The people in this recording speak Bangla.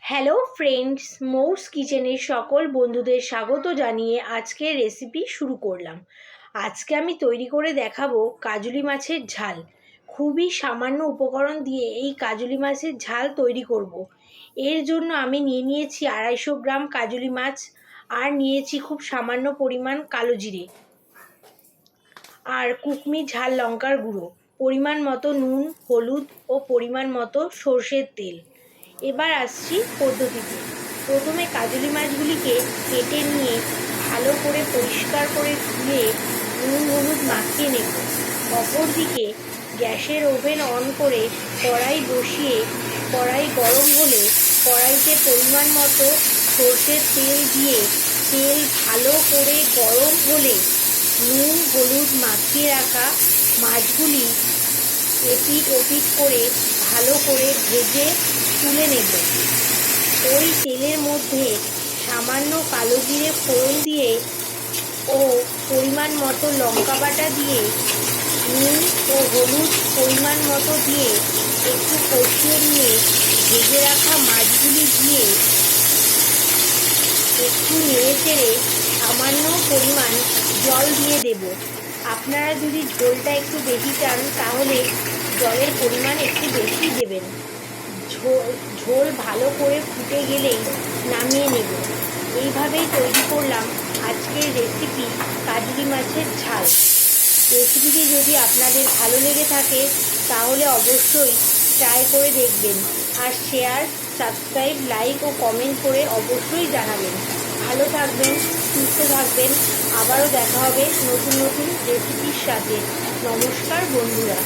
হ্যালো ফ্রেন্ডস, মৌস কিচেনের সকল বন্ধুদের স্বাগত জানিয়ে আজকের রেসিপি শুরু করলাম। আজকে আমি তৈরি করে দেখাবো কাজলি মাছের ঝাল। খুবই সামান্য উপকরণ দিয়ে এই কাজলি মাছের ঝাল তৈরি করব। এর জন্য আমি নিয়েছি 250 গ্রাম কাজলি মাছ, আর নিয়েছি খুব সামান্য পরিমাণ কালো জিরে, আর কুকমি ঝাল লঙ্কার গুঁড়ো, পরিমাণ মতো নুন, হলুদ ও পরিমাণ মতো সর্ষের তেল। এবার আসছি পদ্ধতিতে। প্রথমে কাজলি মাছগুলিকে কেটে নিয়ে ভালো করে পরিষ্কার করে ধুয়ে নুন হলুদ মাখিয়ে নেব। অপরদিকে গ্যাসের ওভেন অন করে কড়াই বসিয়ে কড়াই গরম হলে কড়াইতে পরিমাণ মতো সর্ষের তেল দিয়ে তেল ভালো করে গরম হলে নুন হলুদ মাখিয়ে রাখা মাছগুলি এপিট ওপিট করে ভালো করে ভেজে তুলে নেব। ওই তেলের মধ্যে সামান্য কালো জিরে ফোড়ন দিয়ে ও পরিমাণ মতো লঙ্কা বাটা দিয়ে নুন ও হলুদ পরিমাণ মতো দিয়ে একটু কষিয়ে নিয়ে ভেজে রাখা মাছগুলি দিয়ে একটু নেড়ে চেড়ে সামান্য পরিমাণ জল দিয়ে দেব। আপনারা যদি ঝোলটা একটু বেশি চান তাহলে জলের পরিমাণ একটু বেশি দেবেন। ঝোল ভালো করে ফুটে গেলেই নামিয়ে নেব। এইভাবেই তৈরি করলাম আজকের রেসিপি কাজলি মাছের ঝাল। রেসিপিটি যদি আপনাদের ভালো লেগে থাকে তাহলে অবশ্যই ট্রাই করে দেখবেন, আর শেয়ার, সাবস্ক্রাইব, লাইক ও কমেন্ট করে অবশ্যই জানাবেন। ভালো থাকবেন, সুস্থ থাকবেন। আবারও দেখা হবে নতুন নতুন রেসিপির সাথে। নমস্কার বন্ধুরা।